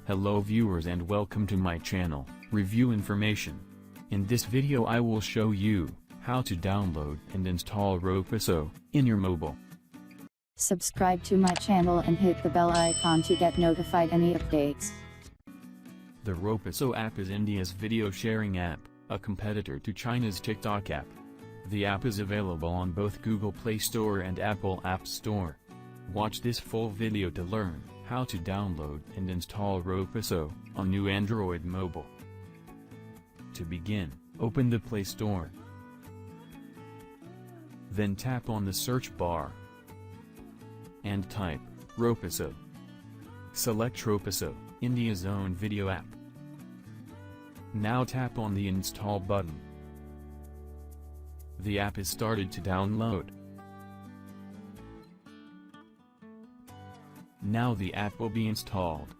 Hello viewers and welcome to my channel, Review Information. In this video I will show you how to download and install Roposo in your mobile. Subscribe to my channel and hit the bell icon to get notified any updates. The Roposo app is India's video sharing app, a competitor to China's TikTok app. The app is available on both Google Play Store and Apple App Store. Watch this full video to learn how to download and install Roposo on new Android mobile. To begin, open the Play Store. Then tap on the search bar and type Roposo. Select Roposo, India's own video app. Now tap on the install button. The app is started to download. Now the app will be installed.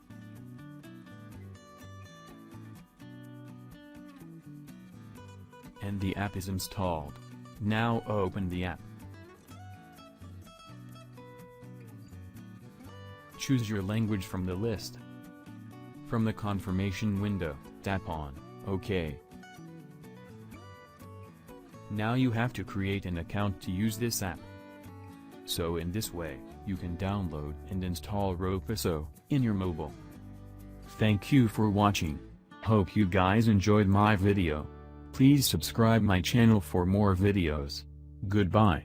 And the app is installed. Now open the app. Choose your language from the list. From the confirmation window, tap on OK. Now you have to create an account to use this app. So in this way, you can download and install Roposo in your mobile. Thank you for watching. Hope you guys enjoyed my video. Please subscribe my channel for more videos. Goodbye.